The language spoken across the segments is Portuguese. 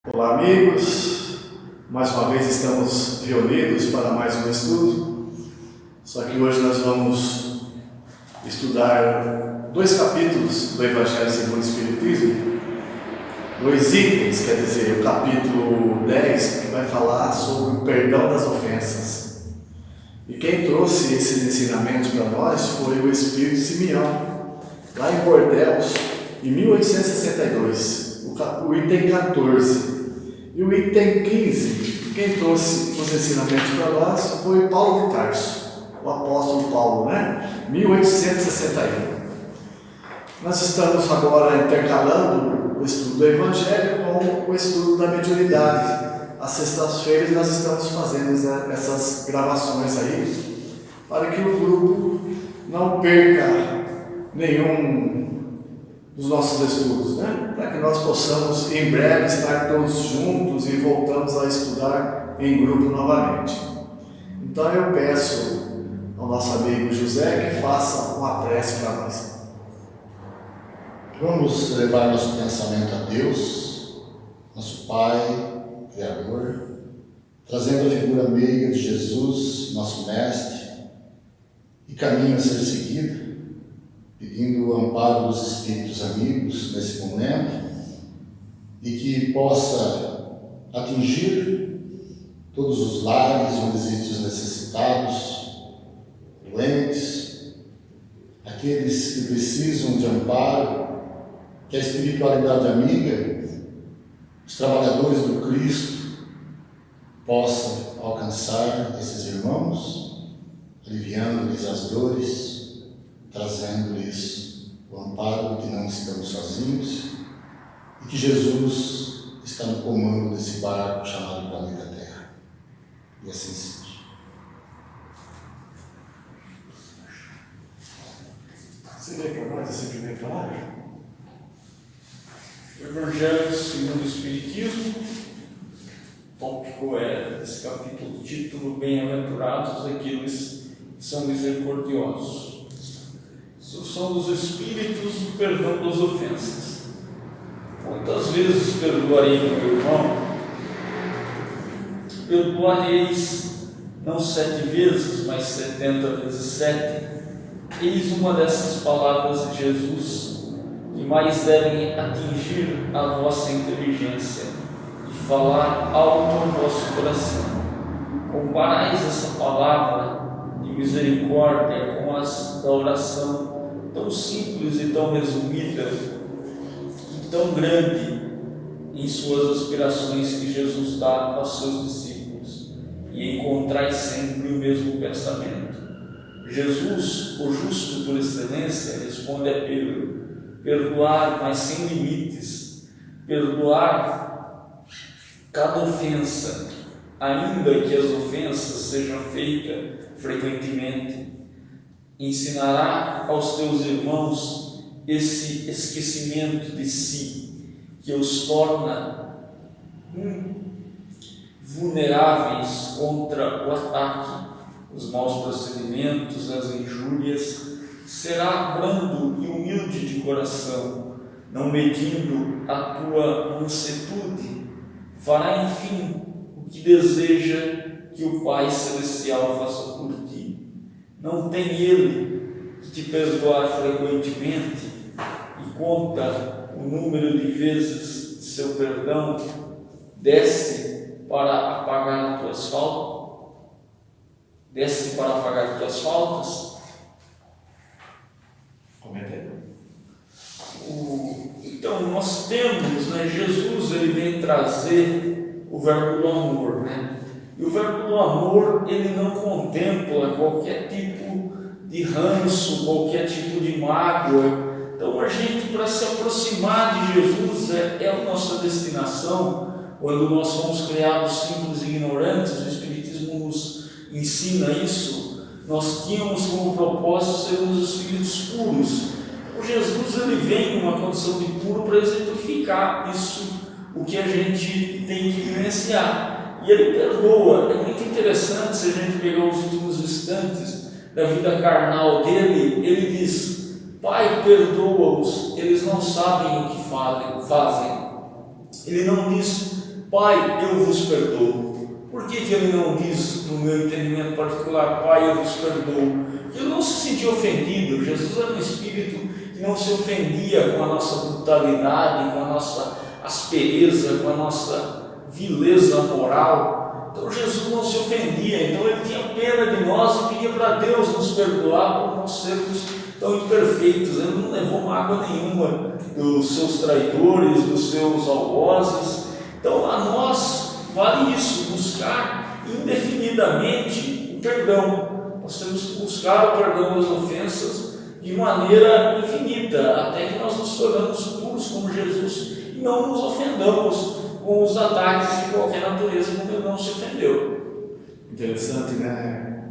Olá, amigos, mais uma vez estamos reunidos para mais um estudo, só que hoje nós vamos estudar dois capítulos do Evangelho segundo o Espiritismo, dois itens, quer dizer, o capítulo 10, que vai falar sobre o perdão das ofensas. E quem trouxe esses ensinamentos para nós foi o Espírito Simeão, lá em Bordeaux, em 1862, o item 14. E o item 15, quem trouxe os ensinamentos para nós foi Paulo de Tarso, o apóstolo Paulo, 1861. Nós estamos agora intercalando o estudo do Evangelho com o estudo da mediunidade. Às sextas-feiras nós estamos fazendo essas gravações aí, para que o grupo não perca nenhum dos nossos estudos, para que nós possamos em breve estar todos juntos e voltamos a estudar em grupo novamente. Então eu peço ao nosso amigo José que faça uma prece para nós. Vamos levar nosso pensamento a Deus, nosso Pai, Criador, trazendo a figura meiga de Jesus, nosso Mestre, e caminho a ser seguido, pedindo o amparo dos Espíritos amigos nesse momento e que possa atingir todos os lares onde existem os necessitados, doentes, aqueles que precisam de amparo, que a espiritualidade amiga, os trabalhadores do Cristo, possam alcançar esses irmãos, aliviando-lhes as dores, trazendo-lhes o amparo de que não estamos sozinhos e que Jesus está no comando desse barco chamado planeta Terra. E assim seja. Você lê para nós esse primeiro parágrafo? O Evangelho segundo o Espiritismo, tópico desse capítulo, título: Bem-aventurados aqueles que são misericordiosos. São os espíritos do perdão das ofensas. Quantas vezes perdoarei meu irmão? Perdoareis não 7 vezes, mas 70 vezes 7. Eis uma dessas palavras de Jesus que mais devem atingir a vossa inteligência e falar alto ao vosso coração. Comparais essa palavra de misericórdia com as da oração, tão simples e tão resumida e tão grande em suas aspirações que Jesus dá aos seus discípulos, e encontrai sempre o mesmo pensamento. Jesus, o justo por excelência, responde a Pedro: perdoar, mas sem limites, perdoar cada ofensa, ainda que as ofensas sejam feitas frequentemente. Ensinará aos teus irmãos esse esquecimento de si, que os torna vulneráveis contra o ataque, os maus procedimentos, as injúrias. Será brando e humilde de coração, não medindo a tua mansuetude. Fará, enfim, o que deseja que o Pai Celestial faça por ti. Não tem ele que te perdoar frequentemente e conta o número de vezes de seu perdão, desce para apagar as tuas faltas? Desce para apagar as tuas faltas? Então nós temos, Jesus, ele vem trazer o verbo do amor, E o verbo do amor, ele não contempla qualquer tipo de ranço, qualquer tipo de mágoa. Então a gente, para se aproximar de Jesus, é a nossa destinação. Quando nós somos criados simples e ignorantes, o Espiritismo nos ensina isso. Nós tínhamos como propósito sermos espíritos puros. O Jesus, ele vem numa condição de puro para exemplificar isso, o que a gente tem que vivenciar. E ele perdoa. É muito interessante se a gente pegar os últimos instantes da vida carnal dele. Ele diz: Pai, perdoa-os, eles não sabem o que fazem. Ele não diz: Pai, eu vos perdoo. Por que ele não diz, no meu entendimento particular, Pai, eu vos perdoo? Porque ele não se sentia ofendido. Jesus era um espírito que não se ofendia com a nossa brutalidade, com a nossa aspereza, com a nossa vileza moral. Então Jesus não se ofendia, então ele tinha pena de nós e pedia para Deus nos perdoar por nós sermos tão imperfeitos. Ele não levou mágoa nenhuma dos seus traidores, dos seus algozes. Então a nós vale isso, buscar indefinidamente o perdão. Nós temos que buscar o perdão das ofensas de maneira infinita, até que nós nos tornamos puros como Jesus e não nos ofendamos com os ataques de qualquer natureza, como ele não se ofendeu. Interessante, né?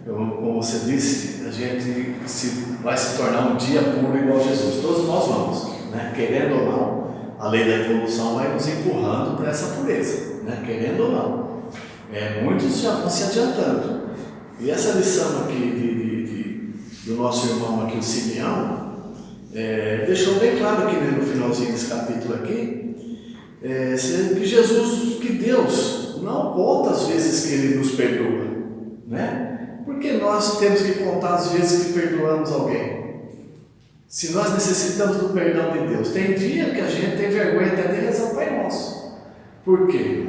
Como você disse, a gente vai se tornar um dia puro igual a Jesus. Todos nós vamos, né? Querendo ou não, a lei da evolução vai nos empurrando para essa pureza, né? Querendo ou não. Muitos já vão se adiantando. E essa lição aqui do nosso irmão aqui, o Simeão, deixou bem claro aqui, né, no finalzinho desse capítulo aqui, que Jesus, que Deus não conta as vezes que Ele nos perdoa, né? Porque nós temos que contar as vezes que perdoamos alguém. Se nós necessitamos do perdão de Deus, tem dia que a gente tem vergonha até de rezar o Pai Nosso. Por quê?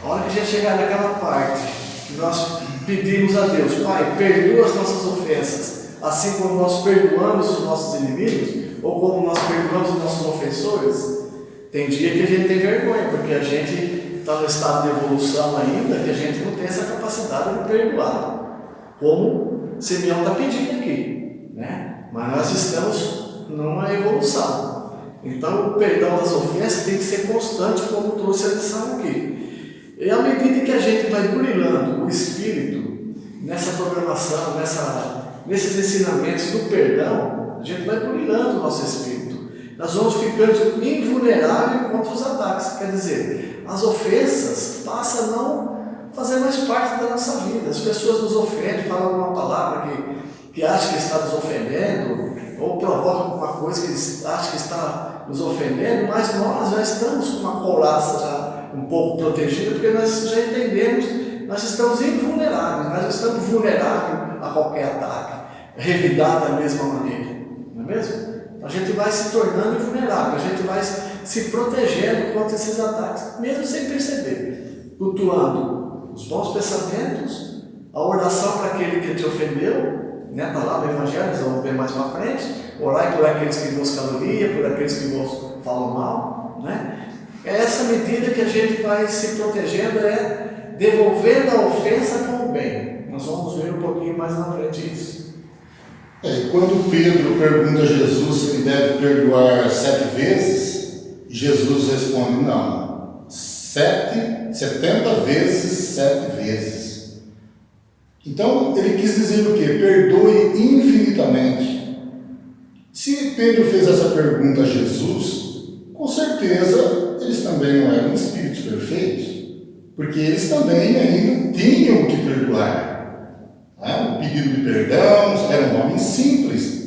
A hora que a gente chegar naquela parte que nós pedimos a Deus, Pai, perdoa as nossas ofensas, assim como nós perdoamos os nossos inimigos, ou como nós perdoamos os nossos ofensores, tem dia que a gente tem vergonha, porque a gente está no estado de evolução ainda, que a gente não tem essa capacidade de perdoar, como Simeão está pedindo aqui, né? Mas nós estamos numa evolução. Então o perdão das ofensas tem que ser constante, como trouxe a lição aqui. E à medida que a gente vai burilando o espírito nessa programação, nesses ensinamentos do perdão, a gente vai burilando o nosso espírito. Nós vamos ficando invulneráveis contra os ataques. Quer dizer, as ofensas passam a não fazer mais parte da nossa vida. As pessoas nos ofendem, falam alguma palavra que acham que está nos ofendendo, ou provocam alguma coisa que eles acham que está nos ofendendo, mas nós já estamos com uma couraça já um pouco protegida, porque nós já entendemos, nós estamos invulneráveis, nós estamos vulneráveis a qualquer ataque, revidar da mesma maneira, não é mesmo? A gente vai se tornando invulnerável, a gente vai se protegendo contra esses ataques, mesmo sem perceber, cultuando os bons pensamentos, a oração para aquele que te ofendeu, né? Está lá no Evangelho, nós vamos ver mais para frente, orar por aqueles que vos caluniam, por aqueles que vos falam mal, né? É essa medida que a gente vai se protegendo, devolvendo a ofensa com o bem. Nós vamos ver um pouquinho mais na frente isso. Quando Pedro pergunta a Jesus se ele deve perdoar 7 vezes, Jesus responde, não, 70 vezes 7 vezes. Então, ele quis dizer o quê? Perdoe infinitamente. Se Pedro fez essa pergunta a Jesus, com certeza eles também não eram espíritos perfeitos, porque eles também ainda tinham que perdoar. O pedido de perdão, eram homens simples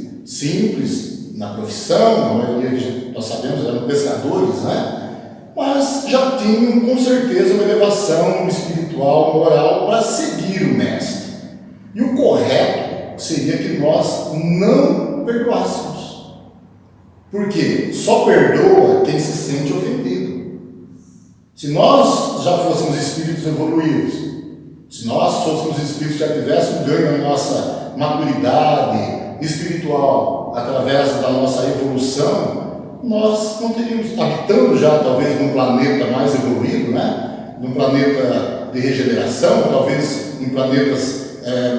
na profissão, a maioria nós sabemos eram pescadores, né? Mas já tinham com certeza uma elevação espiritual, moral para seguir o Mestre. E o correto seria que nós não perdoássemos. Porque só perdoa quem se sente ofendido. Se nós já fôssemos espíritos evoluídos, se nós fôssemos espíritos que já tivéssemos ganho a nossa maturidade espiritual através da nossa evolução, nós não teríamos, habitando já talvez num planeta mais evoluído, né? Num planeta de regeneração, talvez em planetas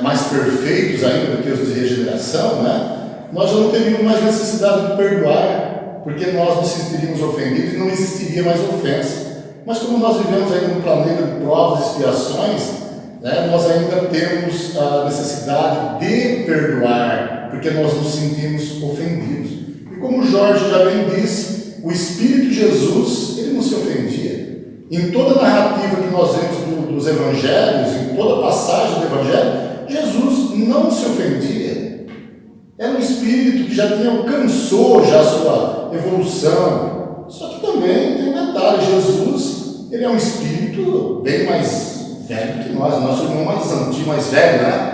mais perfeitos ainda do que os de regeneração, né? Nós já não teríamos mais necessidade de perdoar, porque nós nos sentiríamos ofendidos e não existiria mais ofensa. Mas como nós vivemos ainda num planeta de provas e expiações, né, nós ainda temos a necessidade de perdoar, porque nós nos sentimos ofendidos. E como Jorge já bem disse, o Espírito Jesus, ele não se ofendia. Em toda a narrativa que nós vemos dos Evangelhos, em toda passagem do Evangelho, Jesus não se ofendia. Era um espírito que já alcançou já a sua evolução. Só que também tem um detalhe, Jesus ele é um espírito bem mais velho que nós, nosso irmão mais antigo, mais velho, né?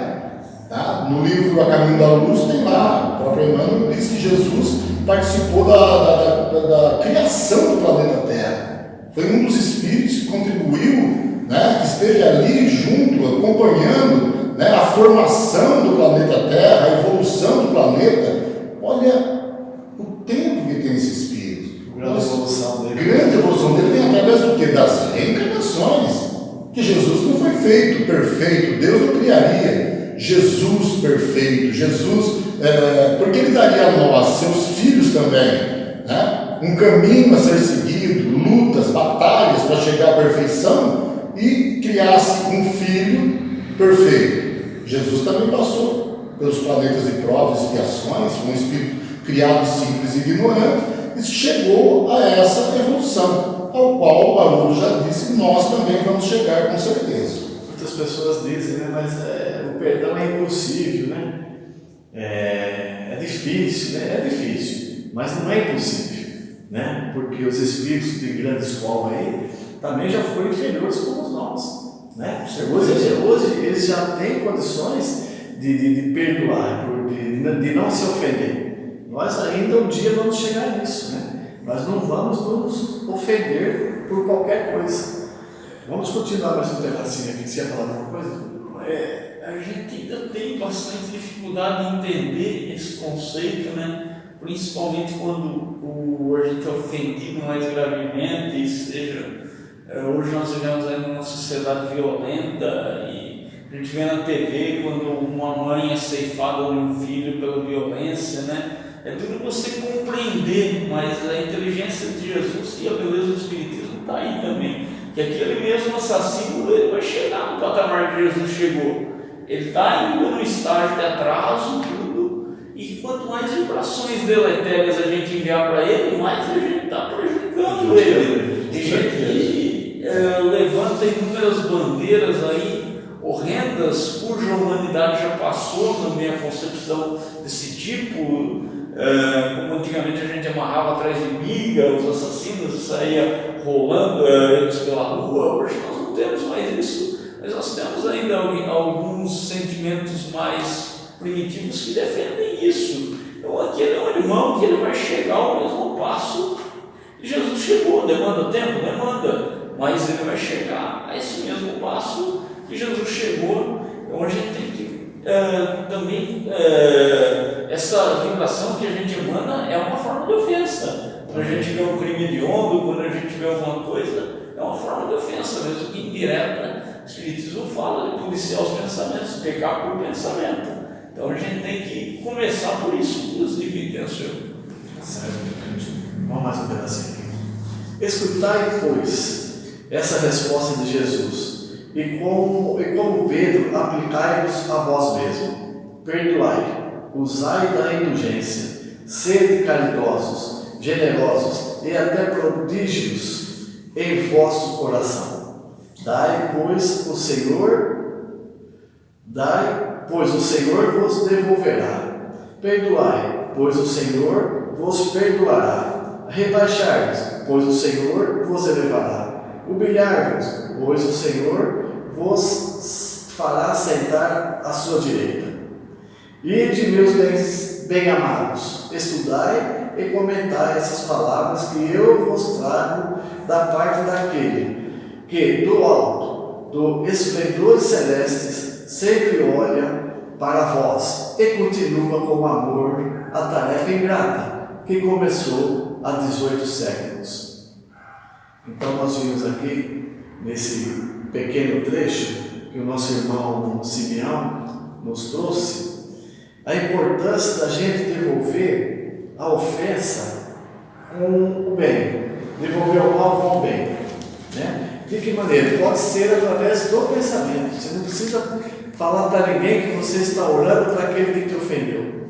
Tá? No livro A Caminho da Luz tem lá, o próprio Emmanuel diz que Jesus participou da criação do planeta Terra. Foi um dos espíritos que contribuiu, né, que esteve ali junto, acompanhando, né, a formação do planeta Terra, a evolução do planeta. Olha o tempo que tem esse espírito. A grande evolução dele. Grande evolução dele vem através do quê? Das reencarnações. Que Jesus não foi feito perfeito, Deus não criaria Jesus perfeito, Jesus, porque ele daria a nós, seus filhos também, né, um caminho a ser seguido, lutas, batalhas para chegar à perfeição e criasse um filho perfeito. Jesus também passou pelos planetas de provas e expiações, foi um espírito criado simples e ignorante, e chegou a essa evolução, ao qual o Haroldo já disse, nós também vamos chegar com certeza. Muitas pessoas dizem, né, mas o perdão é impossível, né? É difícil, né? É difícil, mas não é impossível, né? Porque os espíritos de grande escola aí também já foram inferiores como nós, né? Hoje eles já têm condições de perdoar, de não se ofender. Nós ainda um dia vamos chegar nisso, né? Nós não vamos nos ofender por qualquer coisa. Vamos continuar mais um pedacinho aqui. Você ia falar alguma coisa? A gente ainda tem bastante dificuldade em entender esse conceito, né? Principalmente quando a gente é ofendido mais gravemente, seja, hoje nós vivemos aí numa sociedade violenta e a gente vê na TV quando uma mãe é ceifada de um filho pela violência, né? É duro você compreender, mas a inteligência de Jesus e a beleza do Espiritismo está aí também. Que aquele mesmo assassino ele vai chegar no patamar que Jesus chegou. Ele está ainda no estágio de atraso, tudo, e quanto mais vibrações deletérias a gente enviar para ele, mais a gente está prejudicando ele. Tem gente que levanta inúmeras bandeiras aí horrendas, cuja humanidade já passou também a concepção desse tipo. Como antigamente a gente amarrava atrás de miga, os assassinos saía rolando eles pela rua, hoje nós não temos mais isso, mas nós temos ainda alguns sentimentos mais primitivos que defendem isso. Então aquele é um irmão que ele vai chegar ao mesmo passo que Jesus chegou. Demanda tempo? Demanda, mas ele vai chegar a esse mesmo passo que Jesus chegou. Então a gente tem que também essa vibração que a gente emana é uma forma de ofensa. Quando a gente vê um crime hediondo, quando a gente vê alguma coisa, é uma forma de ofensa, mesmo que indireta. O Espiritismo fala de policiar os pensamentos, pecar por pensamento. Então a gente tem que começar por isso, inclusive, penso eu. Certo. Vamos mais um pedacinho aqui. Escutai, pois, essa resposta de Jesus. E como Pedro, aplicai-vos a vós mesmo. Perdoai, usai da indulgência, sede caridosos, generosos e até prodígios em vosso coração. Dai, pois o Senhor vos devolverá. Perdoai, pois o Senhor vos perdoará. Rebaixai-vos, pois o Senhor vos elevará. Humilhar-vos, pois o Senhor vos fará sentar à sua direita. Ide, meus bem-amados, estudai e comentai essas palavras que eu vos trago da parte daquele que, do alto, do esplendores celestes, sempre olha para vós e continua com amor a tarefa ingrata que começou há 18 séculos. Então nós vimos aqui, nesse pequeno trecho que o nosso irmão Simeão nos trouxe, a importância da gente devolver a ofensa com o bem, devolver o mal com o bem, né? De que maneira? Pode ser através do pensamento. Você não precisa falar para ninguém que você está orando para aquele que te ofendeu.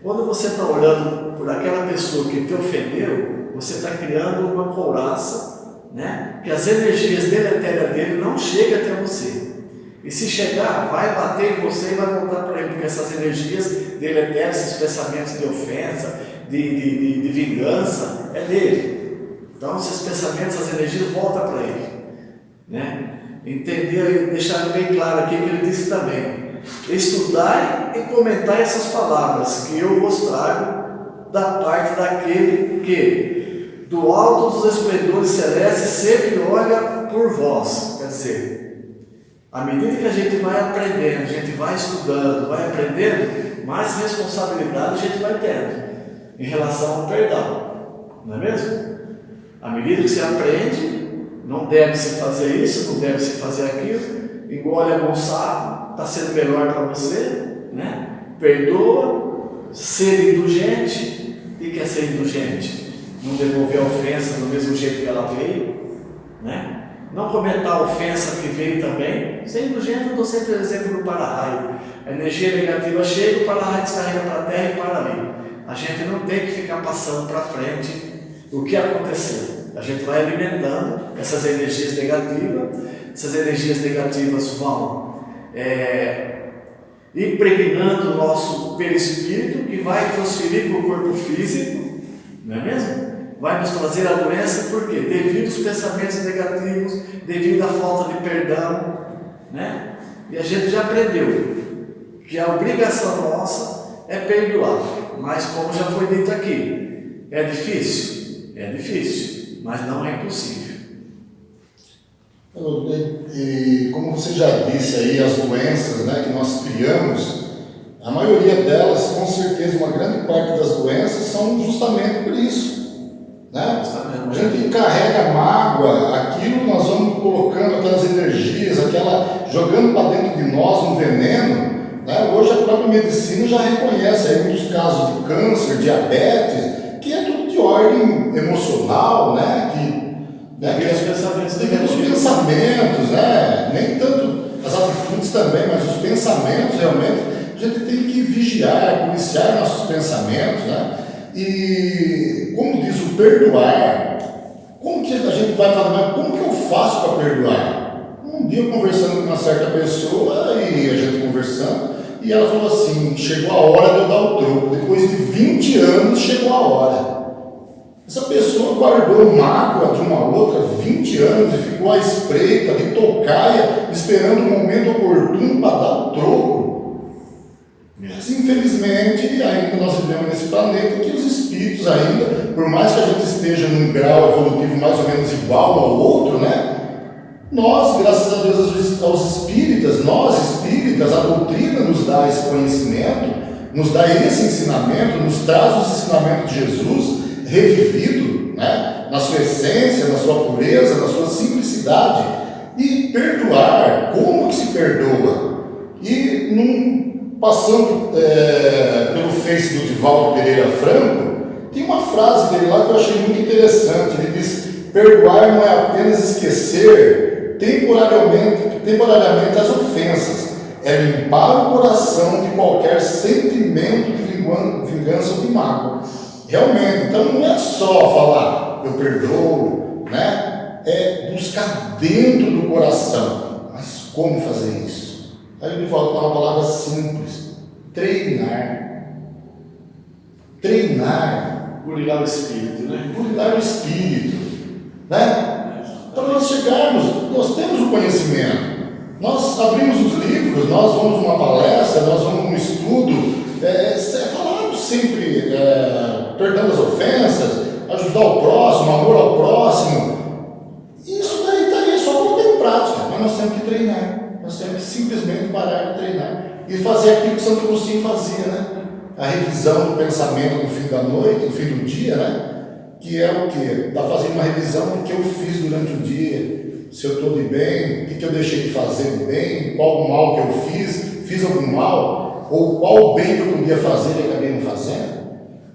Quando você está orando por aquela pessoa que te ofendeu, você está criando uma couraça, né? Que as energias deletérias dele não chegam até você. E se chegar, vai bater em você e vai voltar para ele, porque essas energias deletérias, esses pensamentos de ofensa, de vingança, é dele. Então esses pensamentos, essas energias voltam para ele. né? Entender e deixar bem claro aqui que ele disse também: estudai e comentai essas palavras que eu vos trago da parte daquele que do alto dos esplendores celestes sempre olha por vós. Quer dizer, à medida que a gente vai aprendendo, a gente vai estudando, vai aprendendo, mais responsabilidade a gente vai tendo em relação ao perdão, não é mesmo? À medida que você aprende, não deve se fazer isso, não deve se fazer aquilo, engole algum sapo, está sendo melhor para você, né? Perdoa, ser indulgente. E quer ser indulgente? Não devolver a ofensa do mesmo jeito que ela veio, né? Não comentar a ofensa que veio também. Ser indulgente, eu dou sempre o exemplo do para-raio. A energia negativa chega, o para-raio descarrega para a terra e para ali. A gente não tem que ficar passando para frente o que aconteceu. A gente vai alimentando essas energias negativas vão impregnando o nosso perispírito, que vai transferir para o corpo físico, não é mesmo? Vai nos trazer a doença, por quê? Devido aos pensamentos negativos, devido à falta de perdão, né? E a gente já aprendeu que a obrigação nossa é perdoar, mas como já foi dito aqui, é difícil? É difícil, mas não é impossível. E como você já disse aí, as doenças, né, que nós criamos, a maioria delas, com certeza, uma grande parte das doenças são justamente por isso, né? A gente carrega mágoa, aquilo nós vamos colocando aquelas energias, jogando para dentro de nós um veneno, né? Hoje a própria medicina já reconhece aí muitos casos de câncer, diabetes, que é tudo de ordem emocional, né? Devido aos pensamentos, né? Nem tanto as atitudes também, mas os pensamentos realmente, a gente tem que vigiar, policiar nossos pensamentos, né? E como diz o perdoar, como que a gente vai falar, mas como que eu faço para perdoar? Um dia eu conversando com uma certa pessoa, e a gente conversando, e ela falou assim: chegou a hora de eu dar o troco, depois de 20 anos chegou a hora. Essa pessoa guardou mágoa de uma outra 20 anos e ficou à espreita, de tocaia, esperando o momento oportuno para dar o troco. Mas infelizmente ainda nós vivemos nesse planeta que os espíritos ainda, por mais que a gente esteja num grau evolutivo mais ou menos igual ao outro, né? Nós, graças a Deus, aos espíritas, nós espíritas, a doutrina nos dá esse conhecimento, nos dá esse ensinamento, nos traz os ensinamentos de Jesus revivido, né? Na sua essência, na sua pureza, na sua simplicidade. E perdoar, como que se perdoa? E passando pelo Face do Divaldo Pereira Franco, tem uma frase dele lá que eu achei muito interessante. Ele diz: perdoar não é apenas esquecer temporariamente as ofensas, é limpar o coração de qualquer sentimento de vingança ou de mágoa. Realmente, então não é só falar eu perdoo, né? É buscar dentro do coração. Mas como fazer isso? Aí ele volta para uma palavra simples: treinar. Treinar. Burilar o espírito, né? Burilar o espírito, né? Para nós chegarmos, nós temos o conhecimento. Nós abrimos os livros, nós vamos numa palestra, nós vamos num estudo, falamos sempre perdão das ofensas, ajudar o próximo, amor ao próximo. Isso daí está aí, só colocar em prática. Mas nós temos que treinar, nós temos que simplesmente parar de treinar e fazer aquilo que Santo Agostinho fazia, né? A revisão do pensamento no fim da noite, no fim do dia, né? Que é o quê? Está fazendo uma revisão do que eu fiz durante o dia, se eu estou de bem, o que eu deixei de fazer de bem, qual o mal que eu fiz algum mal, ou qual o bem que eu podia fazer e acabei não fazendo.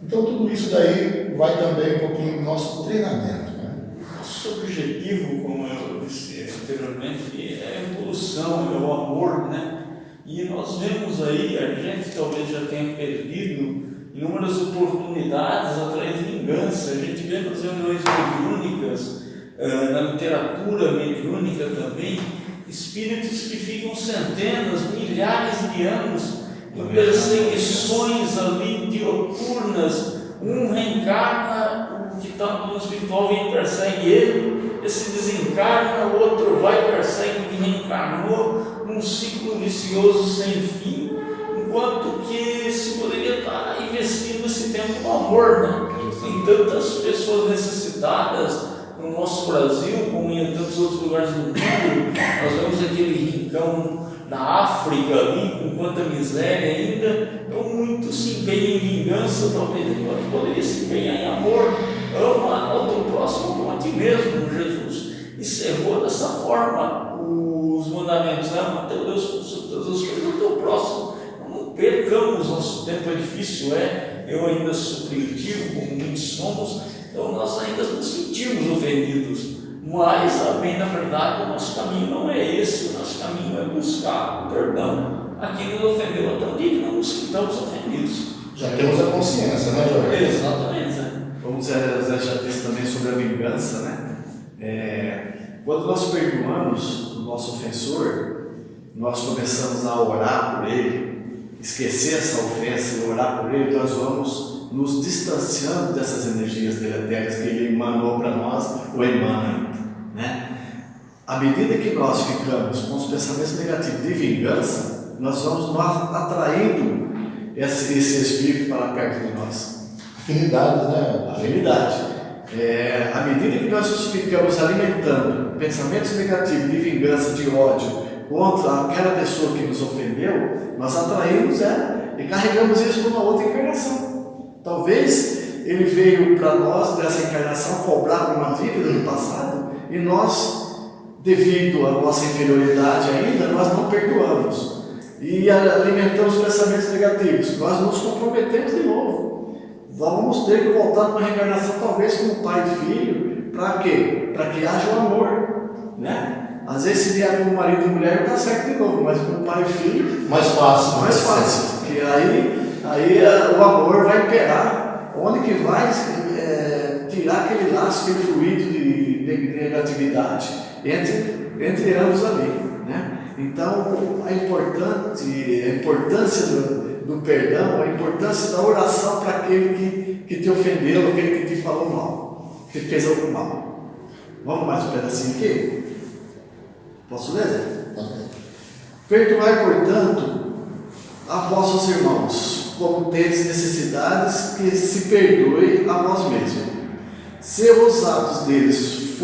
Então tudo isso daí vai também um pouquinho do nosso treinamento, né? Nosso objetivo, como eu disse anteriormente, é a evolução, é o amor, né? E nós vemos aí, a gente talvez já tenha perdido inúmeras oportunidades atrás de vingança. A gente vê nas reuniões mediúnicas, na literatura mediúnica também, espíritos que ficam centenas, milhares de anos em perseguições ali diuturnas. Um reencarna, o que está no espiritual vem e persegue ele, esse desencarna, o outro vai, persegue que reencarnou, num ciclo vicioso sem fim, enquanto que se poderia estar investindo esse tempo no amor, né? Tem tantas pessoas necessitadas no nosso Brasil, como em tantos outros lugares do mundo. Nós vemos aquele rincão na África ali, com quanta miséria ainda. Então, muito se empenha em vingança, talvez enquanto poderia se empenhar em amor. Ama ao teu próximo como a ti mesmo. Jesus encerrou dessa forma os mandamentos, né? Ama teu Deus com todas as coisas do teu próximo. Não percamos nosso tempo, é difícil, eu ainda sou primitivo, como muitos somos, então nós ainda nos sentimos ofendidos, mas, bem na verdade, o nosso caminho não é esse, o nosso caminho é buscar o perdão a quem nos ofendeu, até o dia que não nos sintamos ofendidos. Já temos a consciência, né, Jorge? Exatamente. Como o Zé já disse também sobre a vingança, né? Quando nós perdoamos o nosso ofensor, nós começamos a orar por ele, esquecer essa ofensa e orar por ele, nós vamos nos distanciando dessas energias deletérias que ele emanou para nós, ou emana ainda, né? À medida que nós ficamos com os pensamentos negativos de vingança, nós vamos atraindo esse espírito para perto de nós. Afinidade, né? Afinidade. À medida que nós ficamos alimentando pensamentos negativos de vingança, de ódio contra aquela pessoa que nos ofendeu, nós atraímos ela e carregamos isso para uma outra encarnação. Talvez ele veio para nós dessa encarnação cobrar uma dívida do passado e nós, devido à nossa inferioridade ainda, nós não perdoamos e alimentamos pensamentos negativos. Nós nos comprometemos de novo. Vamos ter que voltar para uma reencarnação, talvez como pai e filho. Para quê? Para que haja o amor, né? Às vezes, se vier como marido e mulher, não dá certo de novo, mas como pai e filho, mais fácil. Porque aí o amor vai imperar. Onde que vai tirar aquele laço, aquele fluido de negatividade entre ambos ali, né? Então, a importância do perdão, a importância da oração para aquele que te ofendeu, aquele que te falou mal, que te fez algo mal. Vamos mais um pedacinho aqui? Posso ler, Zé? Perdoai, portanto, a vossos irmãos, como tendes necessidades, que se perdoe a vós mesmos. Se os atos deles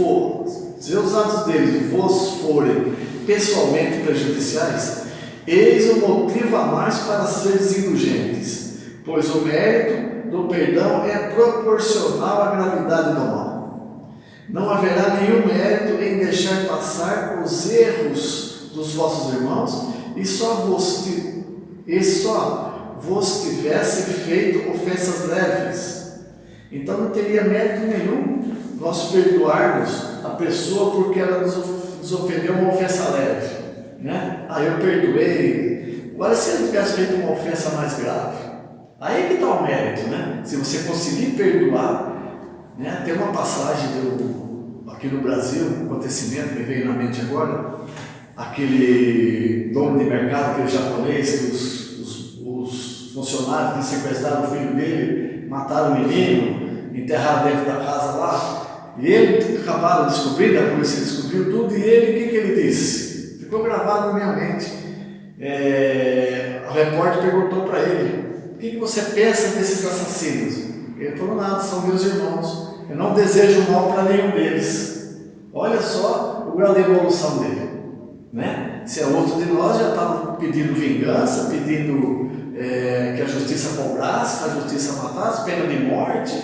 vos forem pessoalmente prejudiciais, eis o motivo a mais para seres indulgentes, pois o mérito do perdão é proporcional à gravidade do mal. Não haverá nenhum mérito em deixar passar os erros dos vossos irmãos e só vos tivesse feito ofensas leves. Então não teria mérito nenhum nós perdoarmos a pessoa porque ela nos ofendeu uma ofensa leve, né? Eu perdoei. Agora, se ele tivesse feito uma ofensa mais grave, aí que está o mérito, né? Se você conseguir perdoar, né? Tem uma passagem aqui no Brasil, um acontecimento que veio na mente agora, aquele dono de mercado, aquele japonês, que os funcionários que sequestraram o filho dele, mataram o menino, enterraram dentro da casa lá, e ele acabaram descobrindo, a polícia descobriu tudo, e ele, o que ele disse? Ficou gravado na minha mente. O repórter perguntou para ele: o que você pensa desses assassinos? Ele falou: nada, são meus irmãos, eu não desejo mal para nenhum deles. Olha só o grau de evolução dele, né? Se é outro de nós, já estava pedindo vingança, pedindo que a justiça cobrasse, que a justiça matasse, pena de morte,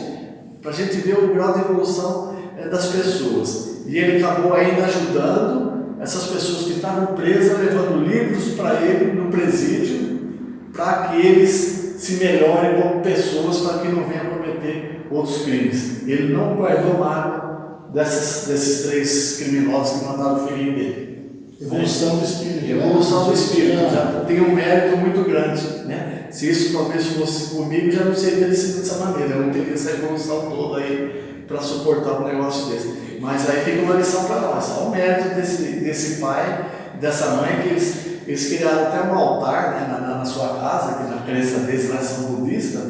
para a gente ver o grau de evolução das pessoas. E ele acabou ainda ajudando essas pessoas que estavam presas, levando livros para ele no presídio, para que eles se melhorem como pessoas, para que não venham cometer outros crimes. Ele não guardou mágoa desses 3 criminosos que mataram o filhinho dele. Evolução do espírito. Evolução do espírito, já tem um mérito muito grande, né? Se isso talvez fosse comigo, já não seria dessa maneira, eu não teria essa evolução toda aí para suportar um negócio desse. Mas aí fica uma lição para nós, o mérito desse pai, dessa mãe, que eles criaram até um altar, né, na sua casa, que na crença deles lá são budistas,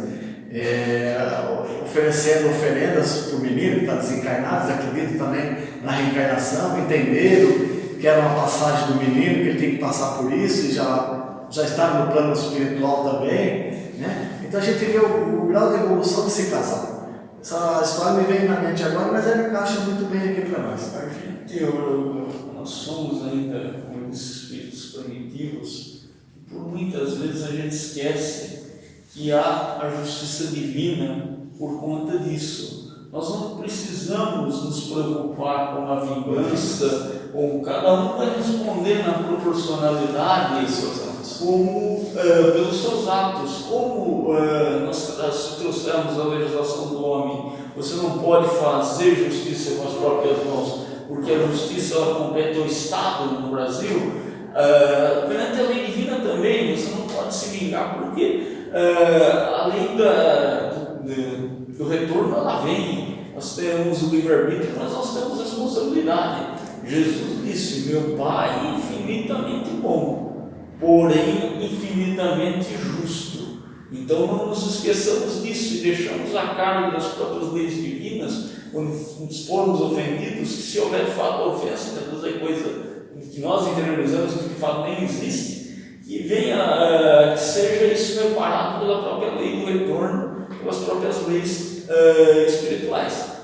oferecendo oferendas para o menino que está desencarnado, eles acreditam também na reencarnação, entenderam que era uma passagem do menino, que ele tem que passar por isso e já está no plano espiritual também, né? Então a gente vê o grau de evolução desse casal. Essa história me vem na mente agora, mas ela encaixa muito bem aqui para nós. Nós somos ainda como espíritos primitivos e por muitas vezes a gente esquece que há a justiça divina por conta disso. Nós não precisamos nos preocupar com a vingança, com cada um vai responder na proporcionalidade como, pelos seus atos. Como nós trouxemos a legislação do homem, você não pode fazer justiça com as próprias mãos, porque a justiça ela compete ao Estado no Brasil. Perante a lei divina também, você não pode se vingar, porque a lei do retorno ela vem. Nós temos o livre-arbítrio, mas nós temos responsabilidade. Jesus disse: meu Pai é infinitamente bom, porém infinitamente justo. Então não nos esqueçamos disso e deixamos a cargo das próprias leis divinas, quando formos ofendidos, que se houver de fato a ofensa, que é coisa que nós interiorizamos, que de fato nem existe, que venha, que seja isso reparado pela própria lei do retorno, pelas próprias leis espirituais.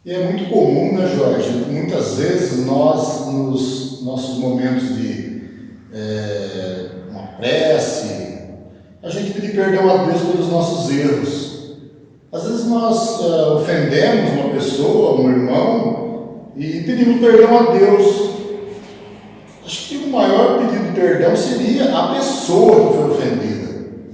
E é muito comum, né, Jorge? Muitas vezes nós, nos nossos momentos de uma prece, a gente pede perdão a Deus pelos nossos erros. Às vezes nós ofendemos uma pessoa, um irmão, e pedimos perdão a Deus. Acho que o maior pedido de perdão seria a pessoa que foi ofendida.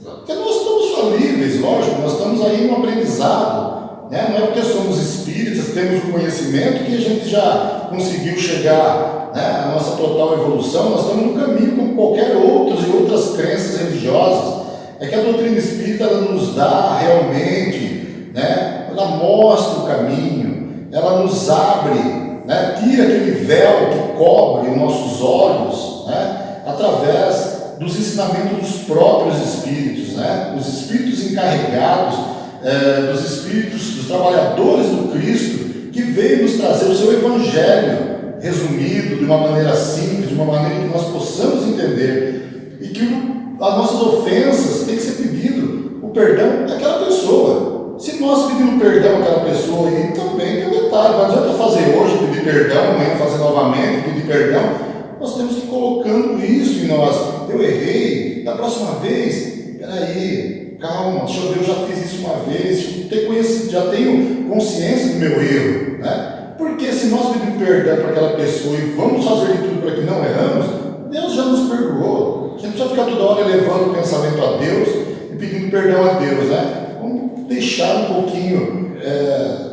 Porque nós estamos falíveis, lógico, nós estamos aí no aprendizado, né? Não é porque somos espíritas, temos o conhecimento que a gente já conseguiu chegar, né, à nossa total evolução. Nós estamos no caminho como qualquer outras crenças religiosas. É que a doutrina espírita ela nos dá realmente, né, ela mostra o caminho, ela nos abre, né, tira aquele véu que cobre os nossos olhos, né, através dos ensinamentos dos próprios espíritos, né, os espíritos encarregados, dos espíritos, dos trabalhadores do Cristo, que veio nos trazer o seu evangelho resumido de uma maneira simples, de uma maneira que nós possamos entender, e que as nossas ofensas têm que ser pedido o perdão daquela pessoa. Se nós pedimos perdão àquela pessoa, e também tem um detalhe, não adianta fazer hoje, pedir perdão, amanhã fazer novamente, pedir perdão. Nós temos que ir colocando isso em nós. Eu errei, da próxima vez, peraí, calma, deixa eu ver, eu já fiz isso uma vez, já tenho consciência do meu erro, né? Porque se nós pedimos perdão para aquela pessoa e vamos fazer de tudo para que não erramos, Deus já nos perdoou. A gente precisa ficar toda hora elevando o pensamento a Deus e pedindo perdão a Deus, né? Vamos deixar um pouquinho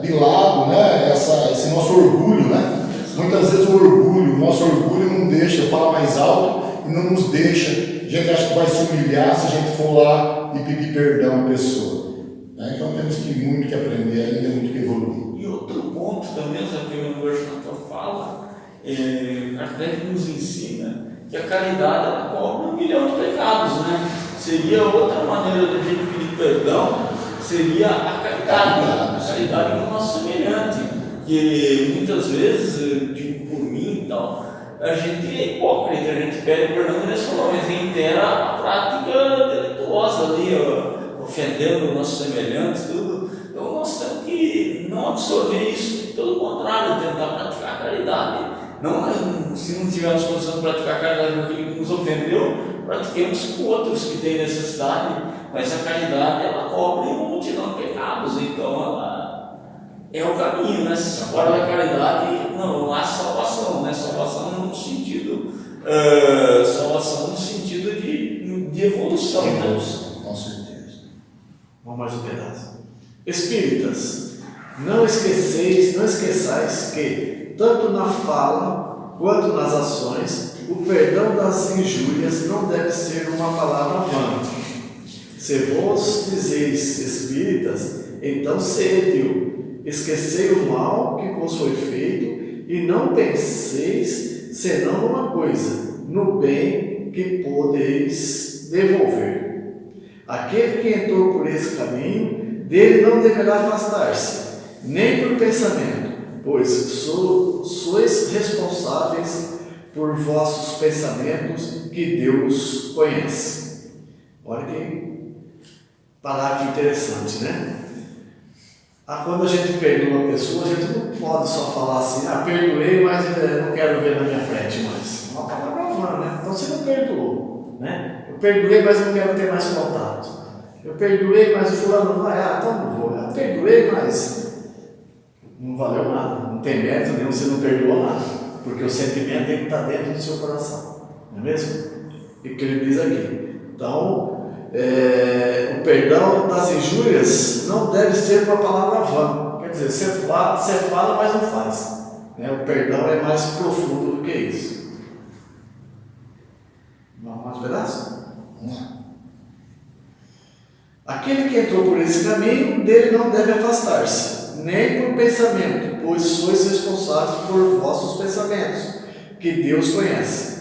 de lado, né, esse nosso orgulho, né? Muitas vezes o nosso orgulho não deixa, fala mais alto e não nos deixa. A gente acha que vai se humilhar se a gente for lá e pedir perdão à pessoa, né? Então temos muito que aprender ainda, muito que evoluir. E outro ponto também, já pegando hoje na tua fala, Kardec nos ensina que a caridade ela cobre 1 milhão de pecados, né? Seria outra maneira de a gente pedir perdão, seria a caridade com o nosso semelhante, que muitas vezes, digo por mim e tal, a gente é hipócrita, a gente pede perdão nesse momento, mas inteira a prática delituosa ali, ofendendo o nosso semelhante, tudo. Então nós temos que não absorver isso, pelo contrário, tentar praticar a caridade. Não, se não tivermos condição de praticar a caridade com aquele que nos ofendeu, pratiquemos com outros que têm necessidade, mas a caridade ela cobre uma multidão de pecados, então ela é o caminho, né? Se fora da caridade não há salvação, né? Salvação no sentido de evolução. Com certeza. Vamos mais um pedaço. Espíritas, não esqueçais que, tanto na fala quanto nas ações, o perdão das injúrias não deve ser uma palavra vã. Se vos dizeis espíritas, então sede-o, esquecei o mal que vos foi feito e não penseis senão numa coisa, no bem que podeis devolver. Aquele que entrou por esse caminho dele não deverá afastar-se, nem por pensamento, pois sois responsáveis por vossos pensamentos que Deus conhece. Olha que parágrafo interessante, né? Quando a gente perdoa a pessoa, a gente não pode só falar assim, perdoei, mas não quero ver na minha frente mais. É uma palavra vã, né? Então você não perdoou, né? Eu perdoei, mas não quero ter mais contato. Eu perdoei, mas o fulano não vai, então não vou. Eu perdoei, mas não valeu nada. Não tem mérito nenhum, você não perdoou nada. Porque o sentimento tem que estar dentro do seu coração. Não é mesmo? E o que ele diz aqui. Então, o perdão das injúrias não deve ser uma palavra vã. Quer dizer, você fala, mas não faz. Né? O perdão é mais profundo do que isso. Vamos mais um pedaço? Aquele que entrou por esse caminho, dele não deve afastar-se, nem por pensamento, pois sois responsáveis por vossos pensamentos, que Deus conhece.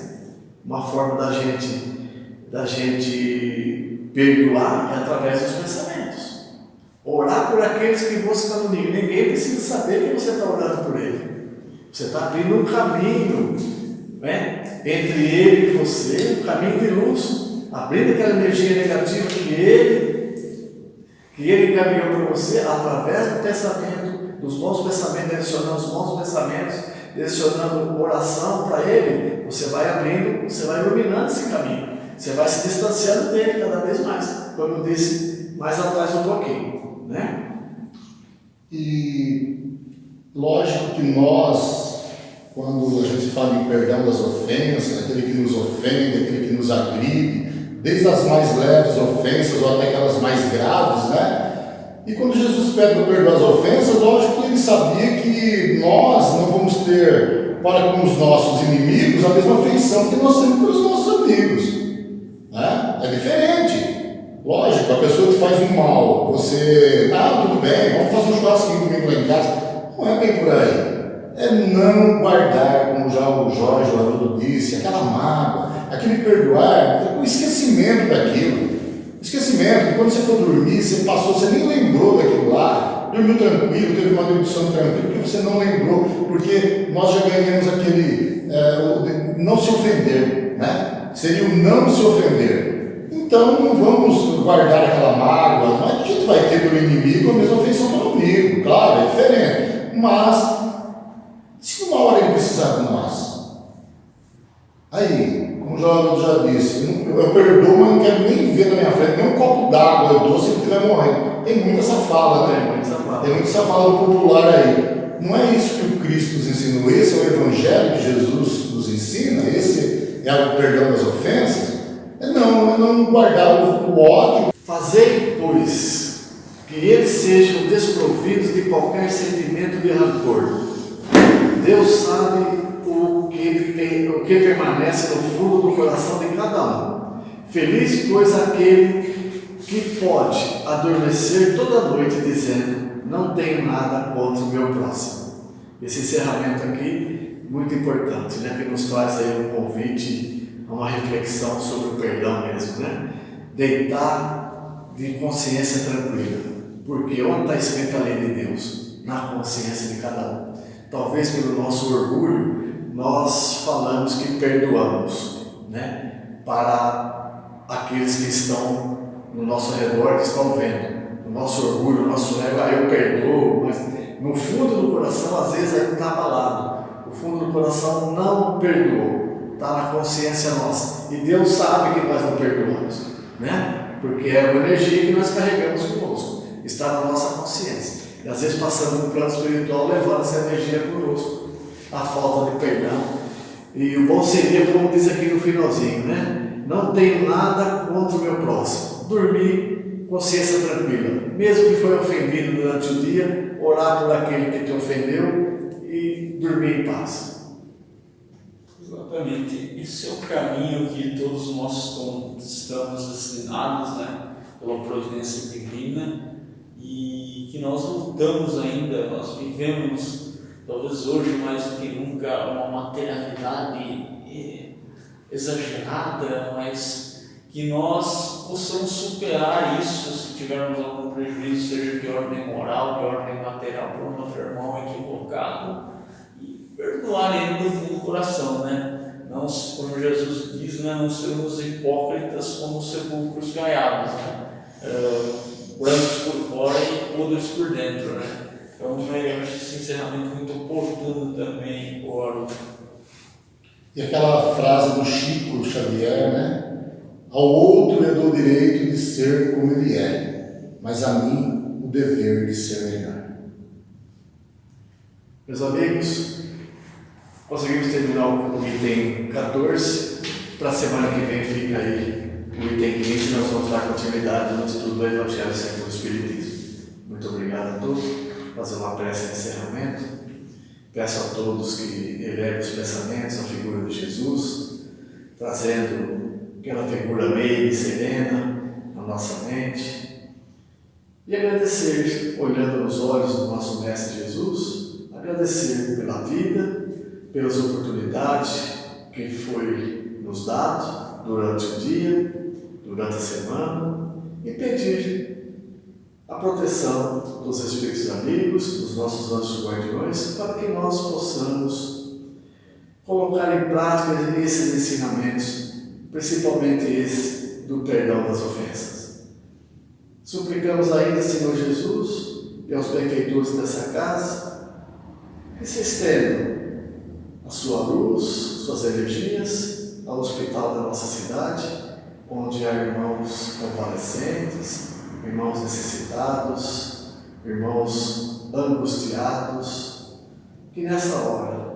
Uma forma da gente perdoar é através dos pensamentos. Orar por aqueles que vos caluniam. Ninguém precisa saber que você está orando por ele. Você está abrindo um caminho, né, entre ele e você, um caminho de luz, abrindo aquela energia negativa que ele encaminhou para você através do pensamento, dos bons pensamentos, direcionando os bons pensamentos, direcionando oração para ele. Você vai abrindo, você vai iluminando esse caminho. Você vai se distanciando dele cada vez mais, como eu disse mais atrás um pouquinho, né? E lógico que nós, quando a gente fala em perdão das ofensas, aquele que nos ofende, aquele que nos agride, desde as mais leves ofensas ou até aquelas mais graves, né? E quando Jesus pede para perdoar as ofensas, lógico que ele sabia que nós não vamos ter para com os nossos inimigos a mesma afeição que nós temos para os nossos amigos. Né? É diferente. Lógico, a pessoa que faz um mal, você, tudo bem, vamos fazer um churrasquinho comigo lá em casa. Não é bem por aí. É não guardar, como já o Jorge, o Haroldo disse, aquela mágoa, aquele perdoar, o esquecimento daquilo. Esquecimento, quando você for dormir, você nem lembrou daquilo lá, dormiu tranquilo, teve uma noite de sono tranquilo, porque você não lembrou, porque nós já ganhamos aquele, não se ofender, né? Seria o não se ofender. Então não vamos guardar aquela mágoa, não é que a gente vai ter pelo inimigo a mesma afeição pelo amigo, claro, é diferente, mas se uma hora ele precisar de nós, aí, como o João já disse, eu perdoo, mas não quero nem ver na minha frente, nem um copo d'água eu dou se ele estiver morrendo. Tem muita essa fala, né? Tem muita essa fala popular aí. Não é isso que o Cristo nos ensinou, esse é o Evangelho que Jesus nos ensina, esse é o perdão das ofensas. É não guardar o ódio. Fazei, pois, que eles sejam desprovidos de qualquer sentimento de rancor. Deus sabe o que permanece no fundo do coração de cada um. Feliz, pois, aquele que pode adormecer toda noite dizendo: não tenho nada contra o meu próximo. Esse encerramento aqui, muito importante, né? Que nos traz aí um convite a uma reflexão sobre o perdão mesmo, né? Deitar de consciência tranquila, porque onde está escrita a lei de Deus? Na consciência de cada um. Talvez pelo nosso orgulho, nós falamos que perdoamos, né? Para aqueles que estão no nosso redor, que estão vendo. O nosso orgulho, o nosso ego, eu perdoo, mas no fundo do coração, às vezes, ainda está abalado. O fundo do coração não perdoou, está na consciência nossa. E Deus sabe que nós não perdoamos, né? Porque é uma energia que nós carregamos conosco, está na nossa consciência. E às vezes passamos no plano espiritual levando essa energia conosco, a falta de perdão. E o bom seria, como diz aqui no finalzinho, né? Não tenho nada contra o meu próximo. Dormir, consciência tranquila. Mesmo que foi ofendido durante o dia, orar por aquele que te ofendeu e dormir em paz. Exatamente. Esse é o caminho que todos nós estamos destinados, né? Pela providência divina. E que nós lutamos ainda, nós vivemos, talvez hoje mais do que nunca, uma materialidade exagerada, mas que nós possamos superar isso se tivermos algum prejuízo, seja de ordem moral, de ordem material, por um outro irmão equivocado, e perdoar ele do fundo do coração, né? Não, como Jesus diz, né? Não sermos hipócritas como sepulcros caiados, né? Brancos por fora e podres por dentro, né? Então, eu acho esse encerramento muito oportuno também, oro. E aquela frase do Chico Xavier, né? Ao outro eu dou o direito de ser como ele é, mas a mim o dever de ser melhor. Meus amigos, conseguimos terminar o item 14. Para a semana que vem fica aí o item 15. Nós vamos dar continuidade no estudo do Evangelho segundo o Espiritismo. Muito obrigado a todos. Vou fazer uma prece de encerramento. Peço a todos que elevem os pensamentos à figura de Jesus, trazendo aquela figura meiga e serena na nossa mente, e agradecer, olhando nos olhos do nosso Mestre Jesus, agradecer pela vida, pelas oportunidades que foi nos dado durante o dia, durante a semana, e pedir a proteção dos espíritos amigos, dos nossos anjos guardiões, para que nós possamos colocar em prática esses ensinamentos, principalmente esse do perdão das ofensas. Suplicamos ainda, Senhor Jesus, e aos benfeitores dessa casa, que se estendam a sua luz, suas energias ao hospital da nossa cidade, onde há irmãos convalescentes, irmãos necessitados, irmãos angustiados, que nessa hora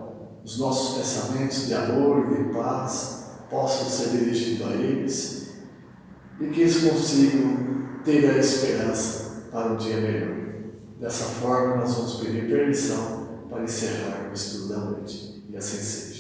os nossos pensamentos de amor e de paz possam ser dirigidos a eles e que eles consigam ter a esperança para um dia melhor. Dessa forma, nós vamos pedir permissão para encerrar o estudo da noite. E assim seja.